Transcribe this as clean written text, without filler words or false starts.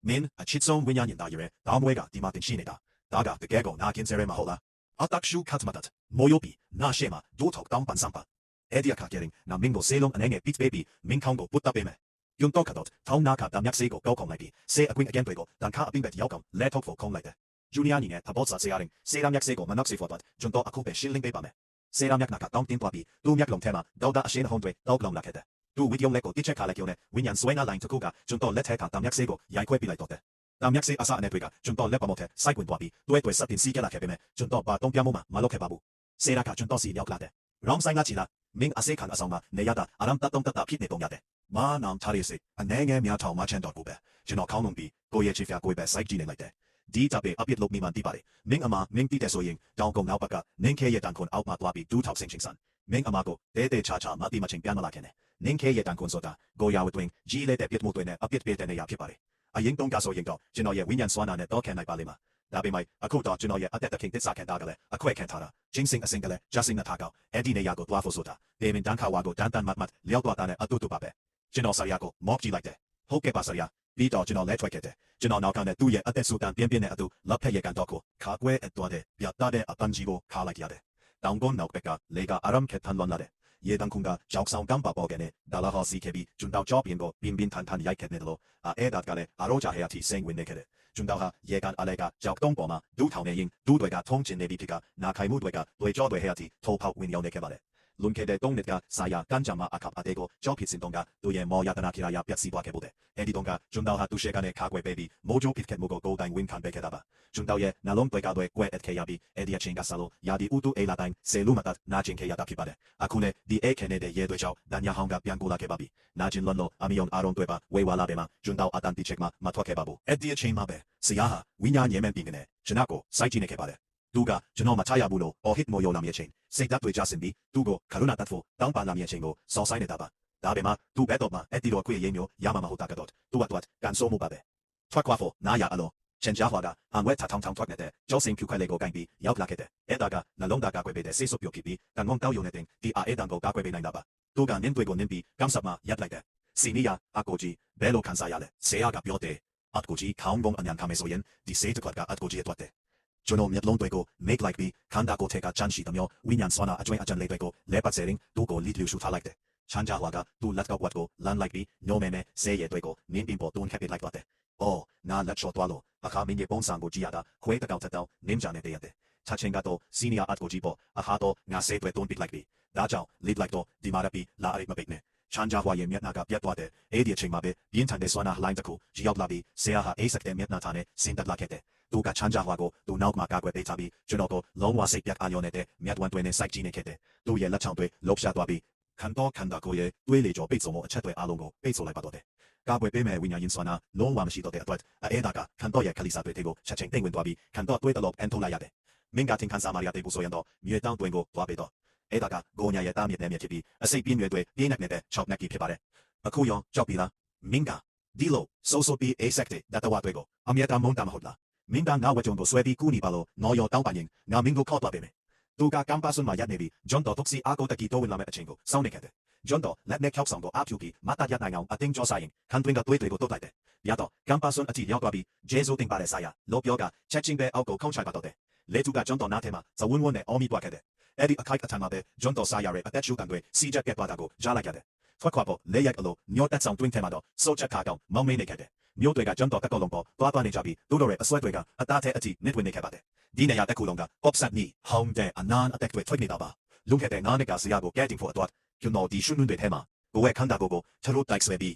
min a chitson winyan dayere damwega dimatin shineda daga the gego na kinsere mahola atakshu katmatat moyobi na shema dotok dampan sampa edia ka getting na mingo selong anenge beat baby min kongo putta beme yung tokadot tong naka damyak sego go kong like se a queen again twego dan ka abing bet yokam let talk for kong like Juliani ne tabotsa searing se damyak sego manak se fotat junto akupe shilling be bame se damyak naka dong tin twabi du myak long tema dauda ashen hondwe dog long lakete du with yung leko tiche kala kyone winyan swena line tokuga junto let heka damyak sego yai kwe bilai tote damyak se asa ne twega junto lepa mote sai kwin twabi du twe satin si kala kebeme junto ba dong pyamo ma maloke babu se raka junto si yok late rong sai nga chila ming ase kan asama ne yada aram tatong tata phit ne tong yate ma nam thari se anenge mya thau ma chen dot ko be juno kaung nong bi ko ye chi fya ko be sai ji ne like de di tape apit lok mi man ti pare ming ama ming ti te so yin dong kong nau baka ning ke ye dan kon out ma twa bi du thau sing sing san ming ama ko te cha cha ma ti ma ching pian ma la kene ning ke ye dan kon so ta go ya wit wing ji le te pit mo twe ne apit pe te ne ya phit pare a yin tong ka so yin to juno ye winyan swana ne to ken nai pa le ma da be mai aku to juno ye atet the king tit sa ken da gale a kwek ken thara jing sing a sing gale just sing na tha ka edi ne ya go twa fo so ta de min dan kha wa go dan dan mat mat liao twa ta ne atu tu pa be juno sa ya go mok ji like deဟုတ်ကဲ့ပါဆရာပြီးတော့ကျွန်တော်လဲထွက်ခဲ့တယ်ကျွန်တော်နောက်ကနဲ့သူ့ရဲ့အသက်ဆူတန်ပြင်းပြင်းနဲ့အတူလက်ဖက်ရကန်တော့ကိုခါကွဲအတော်တဲ့ပြတ်သားတဲ့အပန်းကြီးကိုခါလိုက်ရတယ်တောင်ကုန်းနောက်ဘက်ကလေကအရမ်ခက်ထန်လွန်လာတယ်ရေတန်းခုန်ကကြောက်ဆောင်ကမ်းပါပေါ်ကနေဒါလာဟောစီခဲ့ပြီးကျွန်တော်ကြောက်ပြင်းကိုပြင်းပြင်းထန်ထန်ရိုက်ခဲ့တယ်လို့အဲဒါကလည်းအရောကြဟဲအထိစိန်ဝင်နေခဲ့တယ်ကျွန်တော်ဟာရေကန်အလဲကကြောက်တုံးပေါ်မှာဒူးထောင်နေရင်ဒူးတွေကထုံးချင်နေပြီးဖြစ်ကနာခိုင်မှုတွေကတွေကြောတွေဟဲအထိထိုးပေါက်ဝင်ရောက်နေခဲ့ပါတယ်လွန်ခဲ့တဲ့3နှစ်ကဆာယာကန်ဂျာမာအခပ်အတေကိုကြောက်ဖြစ်စင်တုံးကသူရဲ့မော်ယာတနာခိရာယာပြက်စီပွားခဲ့ဖို့တဲ့အဲဒီတုံးကကျွန်တော်ဟာသူရှေကနေခါကွယ်ပေးပြီးမိုးဂျိုဖြစ်ခဲ့မှုကိုဂိုးတိုင်းဝင်ခံပေးခဲ့တာပါကျွန်တော်ရဲ့နှလုံးတွေကကွယ်အက်ခေရပြီးအဲဒီအချင်းကဆာလို့ယာဒီဥတူအေလာတိုင်းဆေလူမတ်နာချင်းခေရတာဖြစ်ပါတယ်အခုနဲ့ဒီအေခဲနေတဲ့ရဲတွေကြောင့်ဒန်ယာဟောင်းကပြန်ကိုလာခဲ့ပါပြီနာချင်းလွန်လို့အမီယွန်အာရွန်တွေပါဝေဝါလာပဲမှာကျွန်တော်အတန်တီချက်မှာမထွက်ခဲ့ပါဘူးအဲဒီအချင်းမှာပဲဆရာဟာဝိညာဉ်ညံမဲ့ပြီးကနေကျွန်တော်ကိုစိုက်ကြည့်နေခဲ့ပါတယ်သူကကျွန်တော်မချရဘူးလို့အော်ဟစ်မိုယိုလာမြေချင်းစိတ်ဓာတ်တွေကြဆင်ပြီးသူ့ကိုခရုဏာတတ်ဖို့တောင်းပန်လာမြေချင်းကိုစော်ဆိုင်နေတာပါဒါပေမဲ့သူဘက်တော့မှအဲ့ဒီတော့ခွေရေးမျိုးရမှာမဟုတ်တာကတော့သူ့အတွက်ကန်ဆိုးမှုပါပဲထွက်ခွာဖို့နားရအလို့ချန်ဂျာဟွာကအန်ဝဲထထောင်းထောင်းထွက်နေတဲ့ကျောင်းစင်ဖြူခွဲလေးကိုကင်ပြီးရောက်လာခဲ့တဲ့အဲ့ဒါကနှလုံးသားကကွယ်ပေးတဲ့ဆေးဆုပ်ပြုတ်ဖြစ်ပြီးတန်ငုံတောက်ယုံနေတဲ့ဒီအာအေတန်ကိုကကွယ်ပေးနိုင်တာပါသူကနင်းတွေကိုနင်းပြီးကမ်းစပ်မှာရပ်လိုက်တဲ့စီနီယာအကိုကြီးဘယ်လိုခံစားရလဲဆေးရကပြောတဲ့အကိုကြီးခေါင်းပုံအမြန်ခမဲဆိုရင်ဒီဆေးတစ်ခွက်ကအကိုကြီးအတွက်တဲ့ကျွန်တော်မျက်လုံးတွေကို make like ပြီးခန္ဓာကိုယ်ထက်ကချမ်းရှိသမျှဝိညာဉ်စွမ်းအားအကျွမ်းအကြံလေးတွေကိုလဲပတ်စေရင်သူ့ကိုလီတလူရှုထားလိုက်တယ်ချမ်းကြဟွာကသူ့လက်ကောက်ဝတ်ကိုလမ်းလိုက်ပြီးညိုမဲမဲဆေးရည်တွေကိုနင်းပင်ပေါ်တွန်းခက်ပစ်လိုက်ပါတယ်။အော်နာလက်ချော်သွားလို့အခါမင်းရဲ့ပုံစံကိုကြည့်ရတာခွဲတကောက်တက်တောင်းနင်းကြနေတဲ့ရတယ်။ချချင်းကတော့စီနီယာအတ်ကိုကြည့်ပေါ်အခါတော့ငါဆေးတွေတွန်းပစ်လိုက်ပြီးဒါကြောင့်လစ်လိုက်တော့ဒီမာရပီလာအိတ်မပိတ်နဲ့ချမ်းကြဟွာရဲ့မျက်နှာကပြတ်သွားတဲ့အဲ့ဒီအချိန်မှာပဲပြင်းထန်တဲ့စွမ်းအားလှိုင်းတစ်ခုရောက်လာပြီးဆေးဟာအေးဆက်တဲ့မျက်နှာသားနဲ့ဆင်းသက်လာခဲ့တဲ့သူကချမ်းကြဟွာကိုသူနောက်မှာကာကွယ်ပေးထားပြီးကျွန်တော်ကိုလုံးဝစိတ်ပြတ်အာရုံနဲ့မြတ်ဝန်တွေနဲ့စိုက်ကြည့်နေခဲ့တဲ့သူရဲ့လက်ချောင်းတွေလှုပ်ရှားသွားပြီးခန္ဓာကိုယ်ရဲ့တွေးလေကြောပိတ်ဆိုမှုအချက်တွေအားလုံးကိုပိတ်ဆိုလိုက်ပါတော့တယ်ကာကွယ်ပေးမဲ့ဝိညာဉ်စွမ်းအားလုံးဝမရှိတော့တဲ့အတွက်အဲဒါကခန္ဓာရဲ့ခလိစာတွေတွေကိုချက်ချင်းတိမ်ဝင်သွားပြီးခန္ဓာတွေးတလို့အန်ထုတ်လိုက်ရတယ်မင်းကတင်ခန်းစာမာရီယာတေပူဆိုရင်တော့မြေတောင်းတွင်ကိုသွားပေးတော့အဲဒါကဂိုညာရဲ့တားမြစ်နဲ့မြစ်ဖြစ်ပြီးအစိပ်ပြင်းရွယ်တွေပြင်းနေတဲ့ချောက်နက်ကြီးဖြစ်ပါတယ်အခုရောကြောက်ပြီလားမင်းကဒီလိုဆိုဆိုပြီးအေးဆက်တဲ့ဒတ်တော်တွေကိုအမြဲတမ်းမုန်းတာမဟုတ်လားမင်းကငါဝကြုံကိုဆွဲပြီးကူညီပါလို့နော်ရောတောင်းပန်ရင်ငါမင်းကိုခေါ်သွားပေးမယ်သူကကမ်ပါဆွန်မှာရနေပြီးဂျွန်တော်တုတ်စီအာကိုတကီတိုဝင်လာမဲ့အချိန်ကိုစောင့်နေခဲ့တယ်ဂျွန်တော်လက်နဲ့ခောက်ဆောင်ကိုအဖြူပြီးမတာရနိုင်အောင်အတင်းကြောဆိုင်ခန်တွင်ကတွေးတွေကိုတုတ်လိုက်တယ်ရတော့ကမ်ပါဆွန်အတီရောက်သွားပြီးဂျေဇိုတင်ပါတဲ့ဆိုင်ရလောပြောကချက်ချင်းပဲအောက်ကိုခုံချိုင်ပါတော့တယ်လေသူကဂျွန်တော်နားထဲမှာဇဝန်းဝန်းနဲ့အော်မီပွားခဲ့တယ်အဲ့ဒီအခိုက်အတန့်မှာပဲဂျွန်တော်ဆိုင်ရရဲ့အသက်ရှူတန်တွေစီချက်ကက်သွားတာကိုကြားလိုက်ရတယ်ထွက်ခွာဖို့လေရက်အလိုညောတက်ဆောင်တွင်းထဲမှာတော့စောချက်ခါကောင်မောင်းမင်းနေခဲ့တယ်မြို့တွေကဂျွန်တော်ကကောက်လုံးပေါ်သွားနေကြပြီးတို့တော်ရဲ့အစွဲတွေကအသားထဲအထိနစ်ဝင်နေခဲ့ပါတယ်ဒီနေရာတက်ခုလုံးကကော့ဆတ်နီဟောင်းတဲ့အနန်အတက်တွေထွက်နေတာပါလုံခဲ့တဲ့ငါးနှစ်ကဆရာကိုကဲတင်ဖို့အတွက်ကျွန်တော်ဒီရှုနွန်းတွေထဲမှာကိုယ့်ရဲ့ခန္ဓာကိုယ်ကိုချလို့တိုက်ဆွဲပြီး